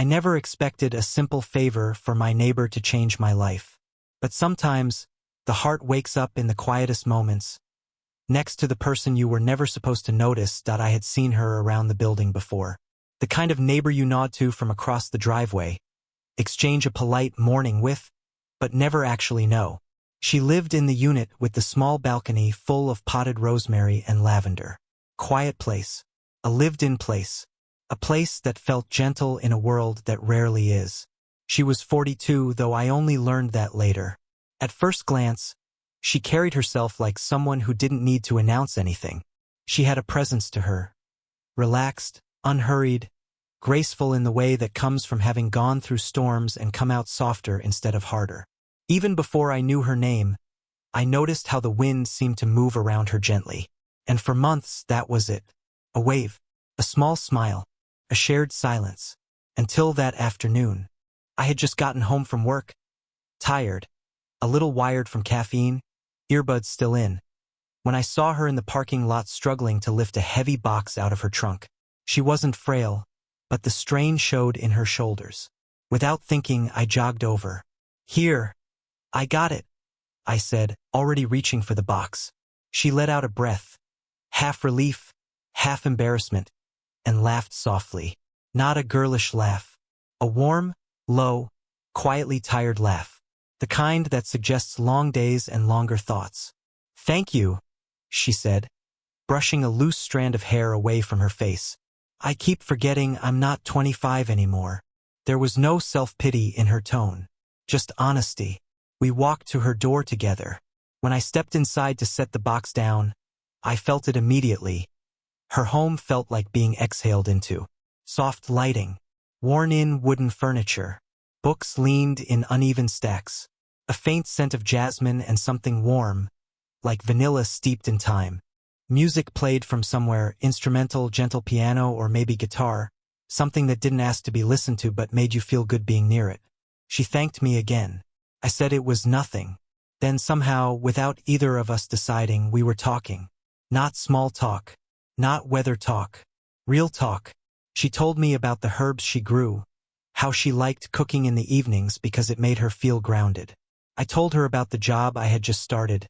I never expected a simple favor for my neighbor to change my life. But sometimes, the heart wakes up in the quietest moments, next to the person you were never supposed to notice. I had seen her around the building before. The kind of neighbor you nod to from across the driveway, exchange a polite morning with, but never actually know. She lived in the unit with the small balcony full of potted rosemary and lavender. Quiet place. A lived-in place. A place that felt gentle in a world that rarely is. She was 42, though I only learned that later. At first glance, she carried herself like someone who didn't need to announce anything. She had a presence to her. Relaxed, unhurried, graceful in the way that comes from having gone through storms and come out softer instead of harder. Even before I knew her name, I noticed how the wind seemed to move around her gently. And for months, that was it. A wave, a small smile, a shared silence. Until that afternoon. I had just gotten home from work. Tired, a little wired from caffeine, earbuds still in, when I saw her in the parking lot struggling to lift a heavy box out of her trunk. She wasn't frail, but the strain showed in her shoulders. Without thinking, I jogged over. "Here. I got it," I said, already reaching for the box. She let out a breath, half relief, half embarrassment, and laughed softly. Not a girlish laugh. A warm, low, quietly tired laugh. The kind that suggests long days and longer thoughts. "Thank you," she said, brushing a loose strand of hair away from her face. "I keep forgetting I'm not 25 anymore." There was no self-pity in her tone, just honesty. We walked to her door together. When I stepped inside to set the box down, I felt it immediately. Her home felt like being exhaled into. Soft lighting, worn-in wooden furniture, books leaned in uneven stacks, a faint scent of jasmine and something warm, like vanilla steeped in time. Music played from somewhere, instrumental, gentle piano, or maybe guitar, something that didn't ask to be listened to but made you feel good being near it. She thanked me again. I said it was nothing. Then somehow, without either of us deciding, we were talking. Not small talk. Not weather talk. Real talk. She told me about the herbs she grew, how she liked cooking in the evenings because it made her feel grounded. I told her about the job I had just started,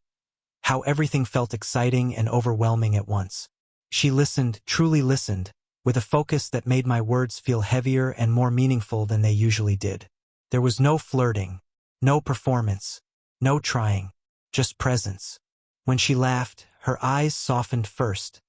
how everything felt exciting and overwhelming at once. She listened, truly listened, with a focus that made my words feel heavier and more meaningful than they usually did. There was no flirting, no performance, no trying, just presence. When she laughed, her eyes softened first,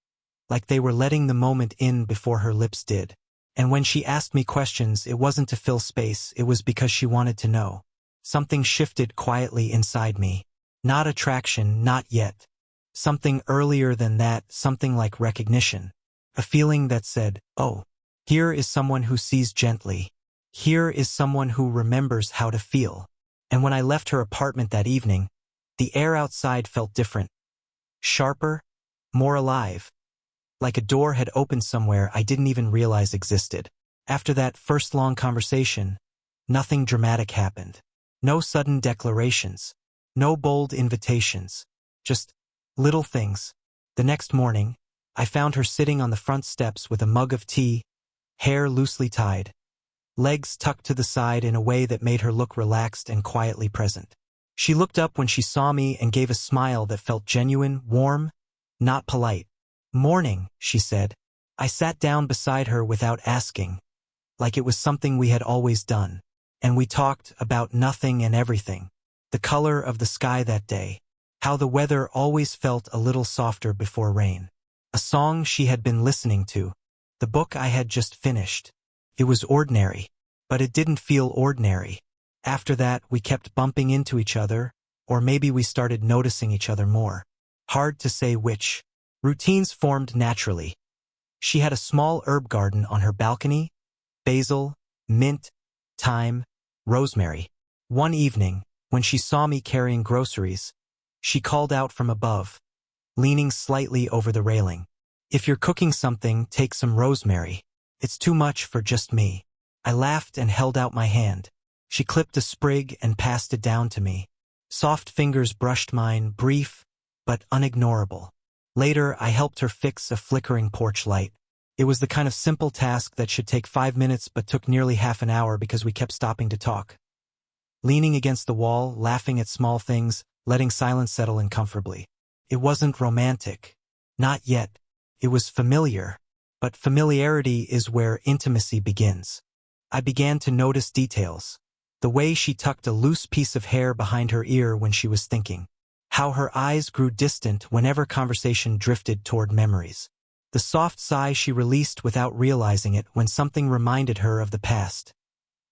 like they were letting the moment in before her lips did. And when she asked me questions, it wasn't to fill space, it was because she wanted to know. Something shifted quietly inside me. Not attraction, not yet. Something earlier than that, something like recognition. A feeling that said, "Oh, here is someone who sees gently. Here is someone who remembers how to feel." And when I left her apartment that evening, the air outside felt different. Sharper, more alive. Like a door had opened somewhere I didn't even realize existed. After that first long conversation, nothing dramatic happened. No sudden declarations. No bold invitations. Just little things. The next morning, I found her sitting on the front steps with a mug of tea, hair loosely tied, legs tucked to the side in a way that made her look relaxed and quietly present. She looked up when she saw me and gave a smile that felt genuine, warm, not polite. "Morning," she said. I sat down beside her without asking, like it was something we had always done. And we talked about nothing and everything. The color of the sky that day. How the weather always felt a little softer before rain. A song she had been listening to. The book I had just finished. It was ordinary, but it didn't feel ordinary. After that, we kept bumping into each other, or maybe we started noticing each other more. Hard to say which. Routines formed naturally. She had a small herb garden on her balcony, basil, mint, thyme, rosemary. One evening, when she saw me carrying groceries, she called out from above, leaning slightly over the railing. "If you're cooking something, take some rosemary. It's too much for just me." I laughed and held out my hand. She clipped a sprig and passed it down to me. Soft fingers brushed mine, brief, but unignorable. Later, I helped her fix a flickering porch light. It was the kind of simple task that should take 5 minutes but took nearly half an hour because we kept stopping to talk. Leaning against the wall, laughing at small things, letting silence settle in comfortably. It wasn't romantic. Not yet. It was familiar. But familiarity is where intimacy begins. I began to notice details. The way she tucked a loose piece of hair behind her ear when she was thinking. How her eyes grew distant whenever conversation drifted toward memories. The soft sigh she released without realizing it when something reminded her of the past.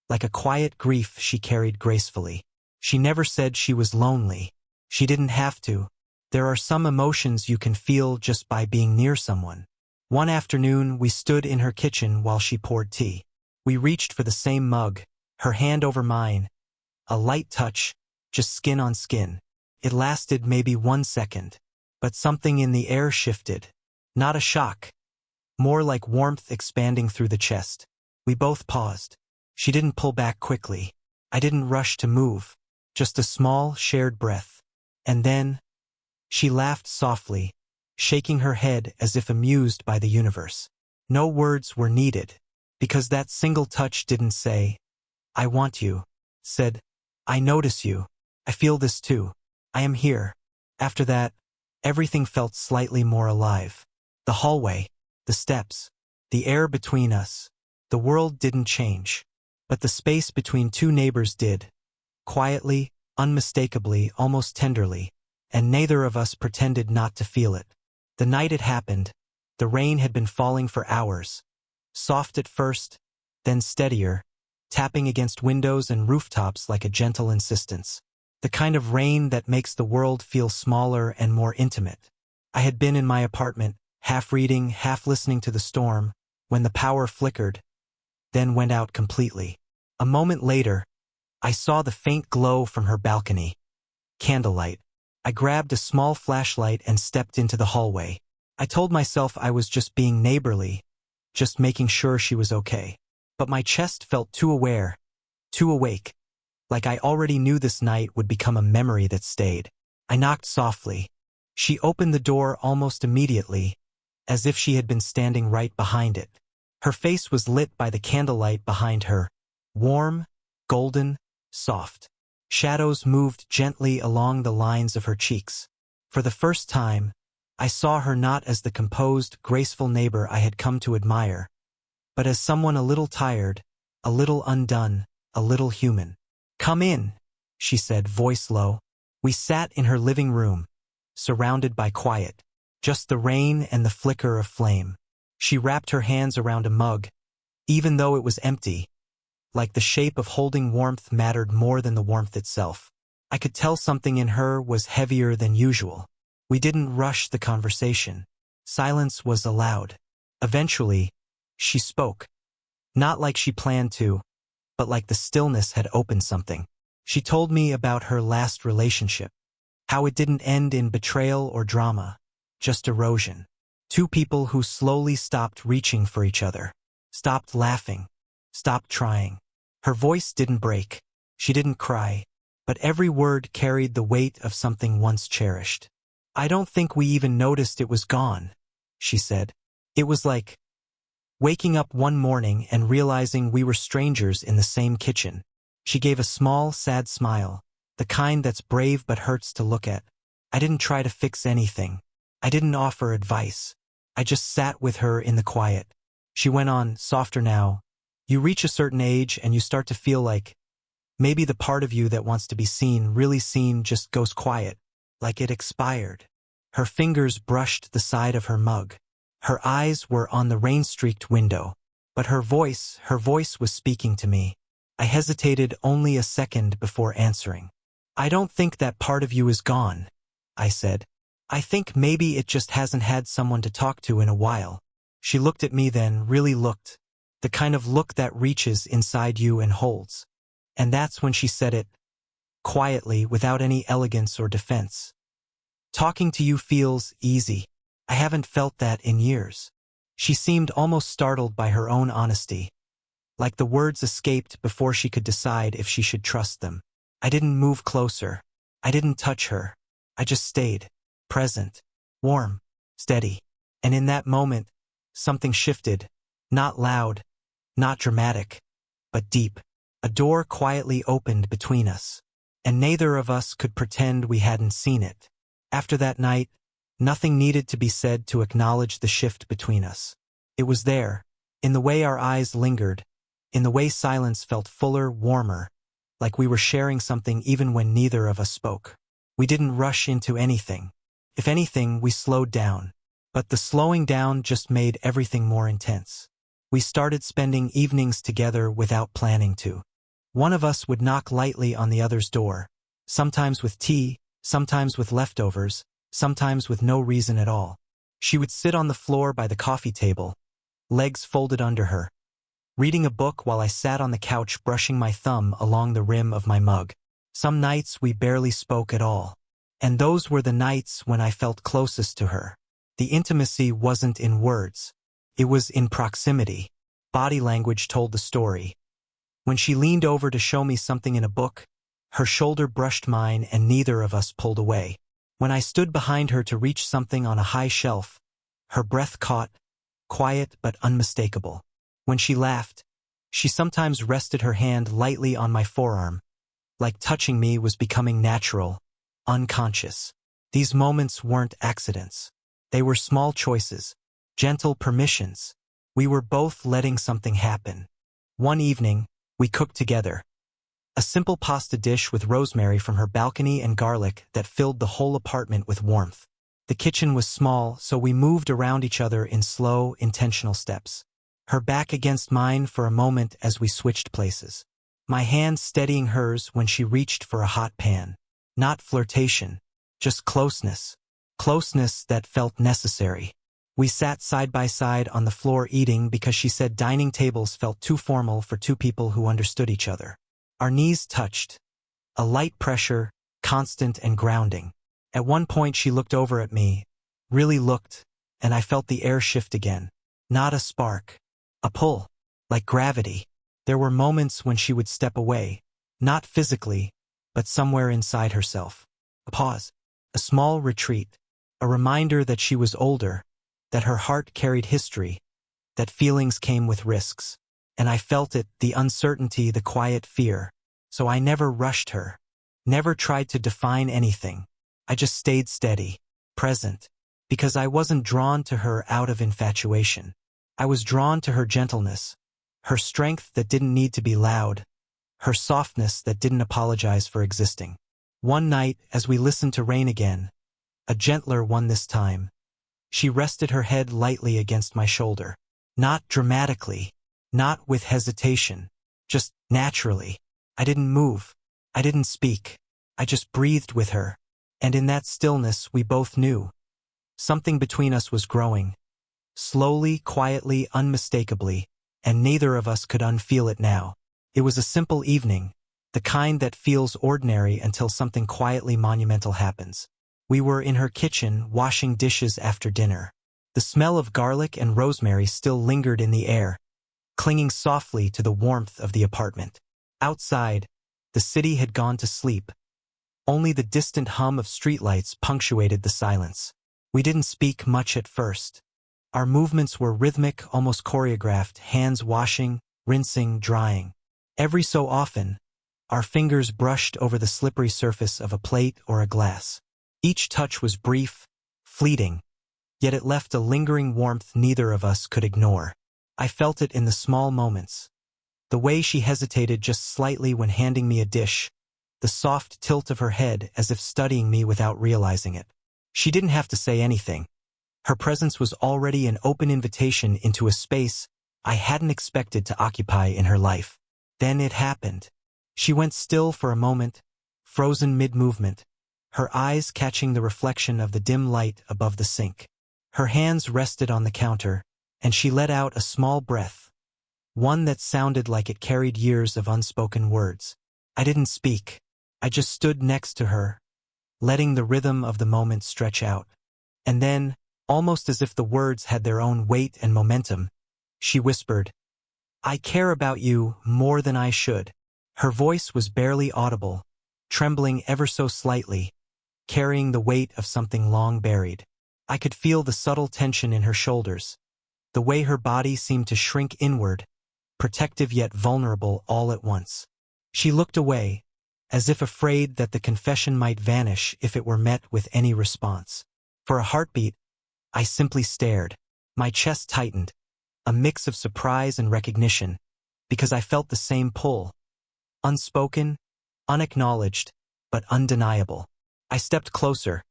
Like a quiet grief she carried gracefully. She never said she was lonely. She didn't have to. There are some emotions you can feel just by being near someone. One afternoon, we stood in her kitchen while she poured tea. We reached for the same mug, her hand over mine. A light touch, just skin on skin. It lasted maybe 1 second. But something in the air shifted. Not a shock. More like warmth expanding through the chest. We both paused. She didn't pull back quickly. I didn't rush to move. Just a small, shared breath. And then, she laughed softly, shaking her head as if amused by the universe. No words were needed, because that single touch didn't say, "I want you," said, "I notice you. I feel this too. I am here." After that, everything felt slightly more alive. The hallway, the steps, the air between us. The world didn't change. But the space between two neighbors did. Quietly, unmistakably, almost tenderly, and neither of us pretended not to feel it. The night it happened, the rain had been falling for hours. Soft at first, then steadier, tapping against windows and rooftops like a gentle insistence. The kind of rain that makes the world feel smaller and more intimate. I had been in my apartment, half reading, half listening to the storm, when the power flickered, then went out completely. A moment later, I saw the faint glow from her balcony. Candlelight. I grabbed a small flashlight and stepped into the hallway. I told myself I was just being neighborly, just making sure she was okay. But my chest felt too aware, too awake, like I already knew this night would become a memory that stayed. I knocked softly. She opened the door almost immediately, as if she had been standing right behind it. Her face was lit by the candlelight behind her, warm, golden, soft. Shadows moved gently along the lines of her cheeks. For the first time, I saw her not as the composed, graceful neighbor I had come to admire, but as someone a little tired, a little undone, a little human. "Come in," she said, voice low. We sat in her living room, surrounded by quiet, just the rain and the flicker of flame. She wrapped her hands around a mug, even though it was empty, like the shape of holding warmth mattered more than the warmth itself. I could tell something in her was heavier than usual. We didn't rush the conversation. Silence was allowed. Eventually, she spoke. Not like she planned to, but like the stillness had opened something. She told me about her last relationship. How it didn't end in betrayal or drama, just erosion. Two people who slowly stopped reaching for each other. Stopped laughing. Stopped trying. Her voice didn't break. She didn't cry. But every word carried the weight of something once cherished. "I don't think we even noticed it was gone," she said. It was like waking up one morning and realizing we were strangers in the same kitchen. She gave a small, sad smile, the kind that's brave but hurts to look at. I didn't try to fix anything. I didn't offer advice. I just sat with her in the quiet. She went on, softer now. "You reach a certain age and you start to feel like maybe the part of you that wants to be seen, really seen, just goes quiet, like it expired." Her fingers brushed the side of her mug. Her eyes were on the rain-streaked window. But her voice was speaking to me. I hesitated only a second before answering. "I don't think that part of you is gone," I said. "I think maybe it just hasn't had someone to talk to in a while." She looked at me then, really looked. The kind of look that reaches inside you and holds. And that's when she said it, quietly, without any elegance or defense. "Talking to you feels easy. I haven't felt that in years." She seemed almost startled by her own honesty. Like the words escaped before she could decide if she should trust them. I didn't move closer. I didn't touch her. I just stayed, present, warm, steady. And in that moment, something shifted. Not loud, not dramatic, but deep. A door quietly opened between us, and neither of us could pretend we hadn't seen it. After that night, nothing needed to be said to acknowledge the shift between us. It was there, in the way our eyes lingered, in the way silence felt fuller, warmer, like we were sharing something even when neither of us spoke. We didn't rush into anything. If anything, we slowed down. But the slowing down just made everything more intense. We started spending evenings together without planning to. One of us would knock lightly on the other's door, sometimes with tea, sometimes with leftovers, sometimes with no reason at all. She would sit on the floor by the coffee table, legs folded under her, reading a book while I sat on the couch brushing my thumb along the rim of my mug. Some nights we barely spoke at all. And those were the nights when I felt closest to her. The intimacy wasn't in words. It was in proximity. Body language told the story. When she leaned over to show me something in a book, her shoulder brushed mine and neither of us pulled away. When I stood behind her to reach something on a high shelf, her breath caught, quiet but unmistakable. When she laughed, she sometimes rested her hand lightly on my forearm, like touching me was becoming natural, unconscious. These moments weren't accidents. They were small choices, gentle permissions. We were both letting something happen. One evening, we cooked together. A simple pasta dish with rosemary from her balcony and garlic that filled the whole apartment with warmth. The kitchen was small, so we moved around each other in slow, intentional steps. Her back against mine for a moment as we switched places. My hand steadying hers when she reached for a hot pan. Not flirtation, just closeness. Closeness that felt necessary. We sat side by side on the floor eating because she said dining tables felt too formal for two people who understood each other. Our knees touched. A light pressure, constant and grounding. At one point she looked over at me, really looked, and I felt the air shift again. Not a spark. A pull. Like gravity. There were moments when she would step away. Not physically, but somewhere inside herself. A pause. A small retreat. A reminder that she was older, that her heart carried history, that feelings came with risks. And I felt it, the uncertainty, the quiet fear. So I never rushed her. Never tried to define anything. I just stayed steady, present, because I wasn't drawn to her out of infatuation. I was drawn to her gentleness, her strength that didn't need to be loud, her softness that didn't apologize for existing. One night, as we listened to rain again, a gentler one this time, she rested her head lightly against my shoulder. Not dramatically, not with hesitation, just naturally. I didn't move. I didn't speak. I just breathed with her. And in that stillness we both knew. Something between us was growing. Slowly, quietly, unmistakably, and neither of us could unfeel it now. It was a simple evening, the kind that feels ordinary until something quietly monumental happens. We were in her kitchen, washing dishes after dinner. The smell of garlic and rosemary still lingered in the air, clinging softly to the warmth of the apartment. Outside, the city had gone to sleep. Only the distant hum of streetlights punctuated the silence. We didn't speak much at first. Our movements were rhythmic, almost choreographed, hands washing, rinsing, drying. Every so often, our fingers brushed over the slippery surface of a plate or a glass. Each touch was brief, fleeting, yet it left a lingering warmth neither of us could ignore. I felt it in the small moments. The way she hesitated just slightly when handing me a dish, the soft tilt of her head as if studying me without realizing it. She didn't have to say anything. Her presence was already an open invitation into a space I hadn't expected to occupy in her life. Then it happened. She went still for a moment, frozen mid-movement, her eyes catching the reflection of the dim light above the sink. Her hands rested on the counter, and she let out a small breath, one that sounded like it carried years of unspoken words. I didn't speak. I just stood next to her, letting the rhythm of the moment stretch out. And then, almost as if the words had their own weight and momentum, she whispered, "I care about you more than I should." Her voice was barely audible, trembling ever so slightly, carrying the weight of something long buried. I could feel the subtle tension in her shoulders, the way her body seemed to shrink inward, protective yet vulnerable all at once. She looked away, as if afraid that the confession might vanish if it were met with any response. For a heartbeat, I simply stared. My chest tightened, a mix of surprise and recognition, because I felt the same pull. Unspoken, unacknowledged, but undeniable. I stepped closer,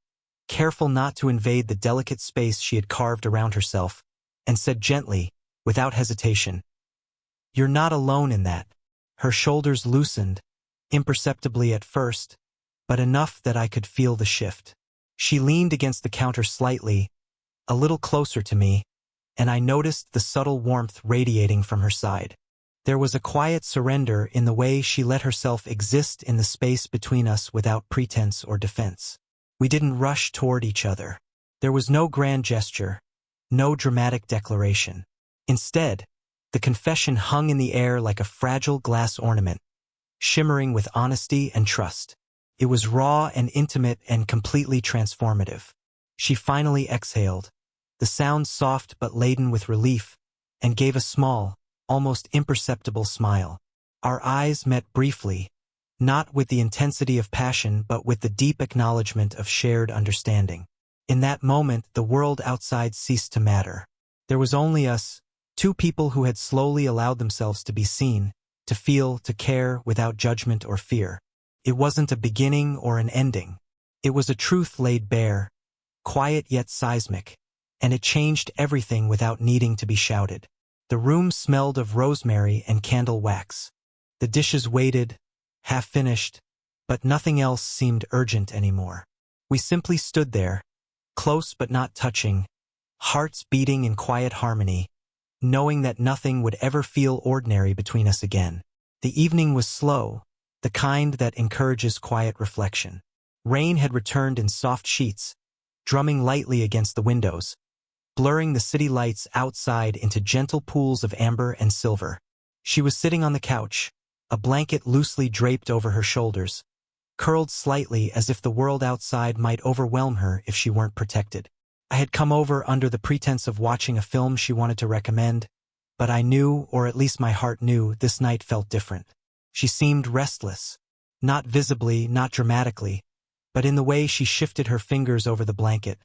careful not to invade the delicate space she had carved around herself, and said gently, without hesitation, "You're not alone in that." Her shoulders loosened, imperceptibly at first, but enough that I could feel the shift. She leaned against the counter slightly, a little closer to me, and I noticed the subtle warmth radiating from her side. There was a quiet surrender in the way she let herself exist in the space between us without pretense or defense. We didn't rush toward each other. There was no grand gesture, no dramatic declaration. Instead, the confession hung in the air like a fragile glass ornament, shimmering with honesty and trust. It was raw and intimate and completely transformative. She finally exhaled, the sound soft but laden with relief, and gave a small, almost imperceptible smile. Our eyes met briefly, not with the intensity of passion but with the deep acknowledgement of shared understanding. In that moment, the world outside ceased to matter. There was only us, two people who had slowly allowed themselves to be seen, to feel, to care without judgment or fear. It wasn't a beginning or an ending. It was a truth laid bare, quiet yet seismic, and it changed everything without needing to be shouted. The room smelled of rosemary and candle wax. The dishes waited, half-finished, but nothing else seemed urgent anymore. We simply stood there, close but not touching, hearts beating in quiet harmony, knowing that nothing would ever feel ordinary between us again. The evening was slow, the kind that encourages quiet reflection. Rain had returned in soft sheets, drumming lightly against the windows, blurring the city lights outside into gentle pools of amber and silver. She was sitting on the couch, a blanket loosely draped over her shoulders, curled slightly as if the world outside might overwhelm her if she weren't protected. I had come over under the pretense of watching a film she wanted to recommend, but I knew, or at least my heart knew, this night felt different. She seemed restless, not visibly, not dramatically, but in the way she shifted her fingers over the blanket,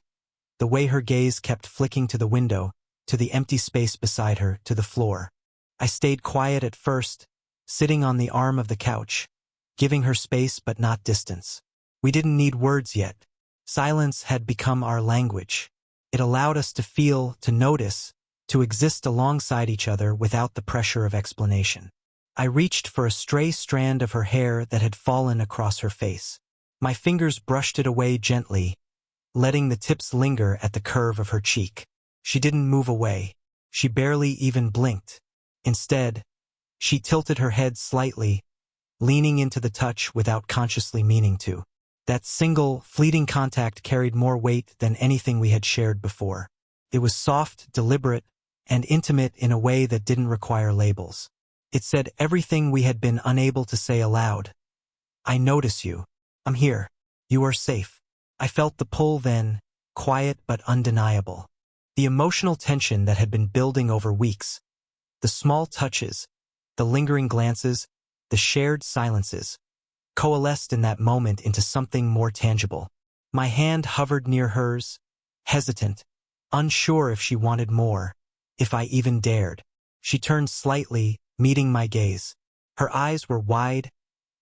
the way her gaze kept flicking to the window, to the empty space beside her, to the floor. I stayed quiet at first, sitting on the arm of the couch, giving her space but not distance. We didn't need words yet. Silence had become our language. It allowed us to feel, to notice, to exist alongside each other without the pressure of explanation. I reached for a stray strand of her hair that had fallen across her face. My fingers brushed it away gently, letting the tips linger at the curve of her cheek. She didn't move away. She barely even blinked. Instead, she tilted her head slightly, leaning into the touch without consciously meaning to. That single, fleeting contact carried more weight than anything we had shared before. It was soft, deliberate, and intimate in a way that didn't require labels. It said everything we had been unable to say aloud. I notice you. I'm here. You are safe. I felt the pull then, quiet but undeniable. The emotional tension that had been building over weeks. The small touches, the lingering glances, the shared silences, coalesced in that moment into something more tangible. My hand hovered near hers, hesitant, unsure if she wanted more, if I even dared. She turned slightly, meeting my gaze. Her eyes were wide,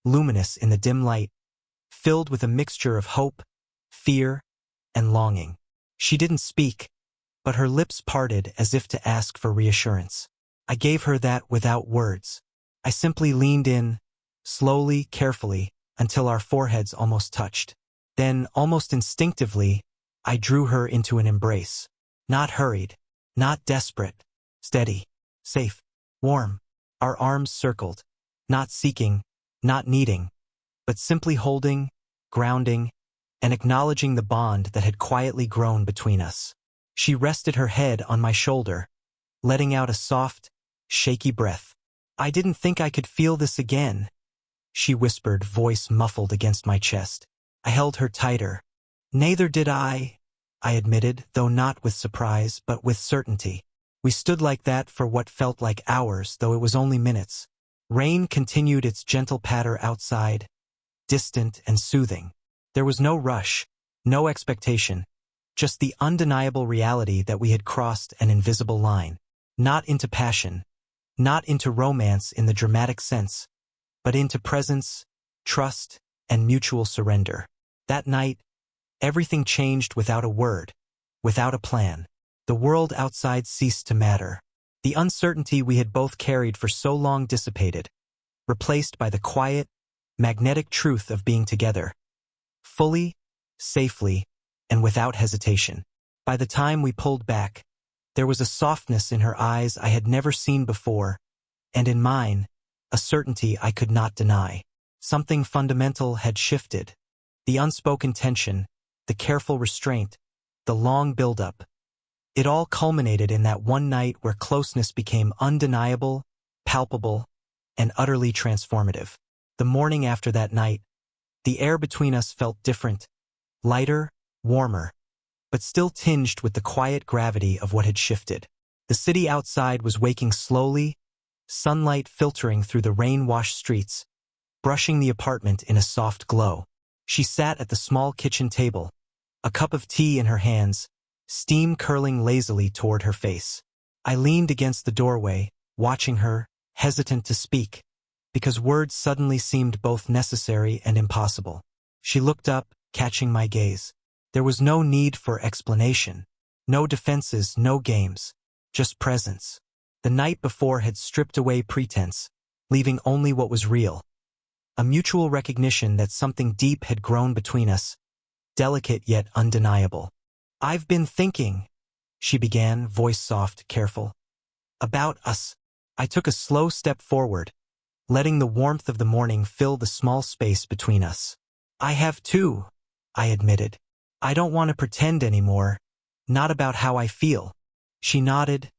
luminous in the dim light, filled with a mixture of hope, fear, and longing. She didn't speak, but her lips parted as if to ask for reassurance. I gave her that without words. I simply leaned in, slowly, carefully, until our foreheads almost touched. Then, almost instinctively, I drew her into an embrace. Not hurried, not desperate, steady, safe, warm. Our arms circled, not seeking, not needing, but simply holding, grounding, and acknowledging the bond that had quietly grown between us. She rested her head on my shoulder, letting out a soft, shaky breath. I didn't think I could feel this again, she whispered, voice muffled against my chest. I held her tighter. Neither did I admitted, though not with surprise, but with certainty. We stood like that for what felt like hours, though it was only minutes. Rain continued its gentle patter outside, distant and soothing. There was no rush, no expectation, just the undeniable reality that we had crossed an invisible line. Not into passion, not into romance in the dramatic sense, but into presence, trust, and mutual surrender. That night, everything changed without a word, without a plan. The world outside ceased to matter. The uncertainty we had both carried for so long dissipated, replaced by the quiet, magnetic truth of being together, fully, safely, and without hesitation. By the time we pulled back, there was a softness in her eyes I had never seen before, and in mine, a certainty I could not deny. Something fundamental had shifted. The unspoken tension, the careful restraint, the long build-up. It all culminated in that one night where closeness became undeniable, palpable, and utterly transformative. The morning after that night, the air between us felt different, lighter, warmer, but still tinged with the quiet gravity of what had shifted. The city outside was waking slowly, sunlight filtering through the rain-washed streets, brushing the apartment in a soft glow. She sat at the small kitchen table, a cup of tea in her hands, steam curling lazily toward her face. I leaned against the doorway, watching her, hesitant to speak, because words suddenly seemed both necessary and impossible. She looked up, catching my gaze. There was no need for explanation, no defenses, no games, just presence. The night before had stripped away pretense, leaving only what was real. A mutual recognition that something deep had grown between us, delicate yet undeniable. "I've been thinking," she began, voice soft, careful. "About us." I took a slow step forward, letting the warmth of the morning fill the small space between us. "I have too," I admitted. "I don't want to pretend anymore, not about how I feel." She nodded,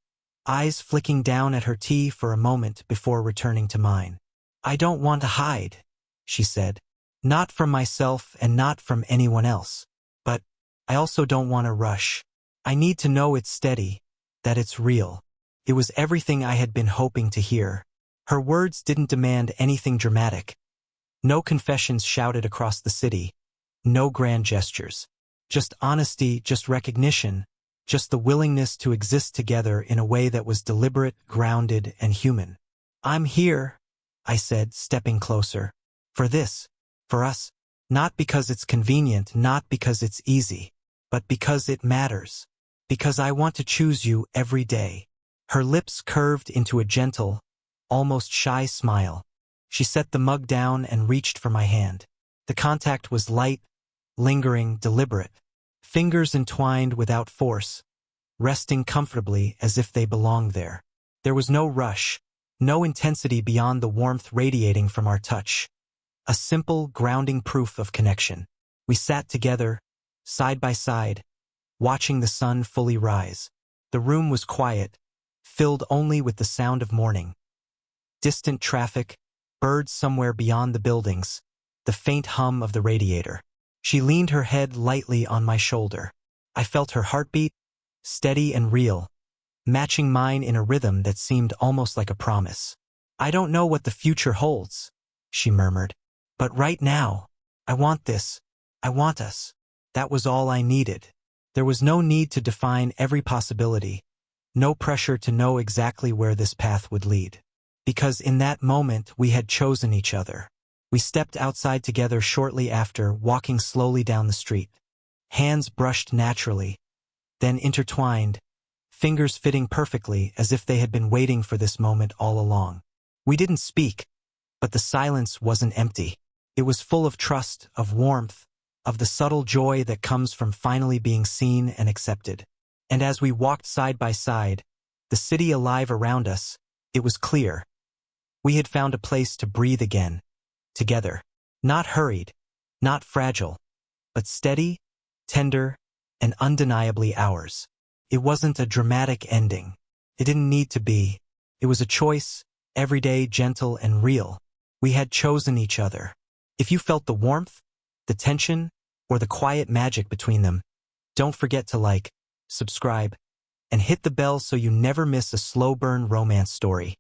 eyes flicking down at her tea for a moment before returning to mine. "I don't want to hide," she said. "Not from myself and not from anyone else. But I also don't want to rush. I need to know it's steady, that it's real." It was everything I had been hoping to hear. Her words didn't demand anything dramatic. No confessions shouted across the city. No grand gestures. Just honesty, just recognition, just the willingness to exist together in a way that was deliberate, grounded, and human. "I'm here," I said, stepping closer. "For this, for us. Not because it's convenient, not because it's easy, but because it matters. Because I want to choose you every day." Her lips curved into a gentle, almost shy smile. She set the mug down and reached for my hand. The contact was light, lingering, deliberate. Fingers entwined without force, resting comfortably as if they belonged there. There was no rush, no intensity beyond the warmth radiating from our touch. A simple, grounding proof of connection. We sat together, side by side, watching the sun fully rise. The room was quiet, filled only with the sound of morning. Distant traffic, birds somewhere beyond the buildings, the faint hum of the radiator. She leaned her head lightly on my shoulder. I felt her heartbeat, steady and real, matching mine in a rhythm that seemed almost like a promise. "I don't know what the future holds," she murmured. "But right now, I want this. I want us." That was all I needed. There was no need to define every possibility, no pressure to know exactly where this path would lead. Because in that moment, we had chosen each other. We stepped outside together shortly after, walking slowly down the street. Hands brushed naturally, then intertwined, fingers fitting perfectly as if they had been waiting for this moment all along. We didn't speak, but the silence wasn't empty. It was full of trust, of warmth, of the subtle joy that comes from finally being seen and accepted. And as we walked side by side, the city alive around us, it was clear. We had found a place to breathe again, together. Not hurried, not fragile, but steady, tender, and undeniably ours. It wasn't a dramatic ending. It didn't need to be. It was a choice, everyday, gentle, and real. We had chosen each other. If you felt the warmth, the tension, or the quiet magic between them, don't forget to like, subscribe, and hit the bell so you never miss a slow burn romance story.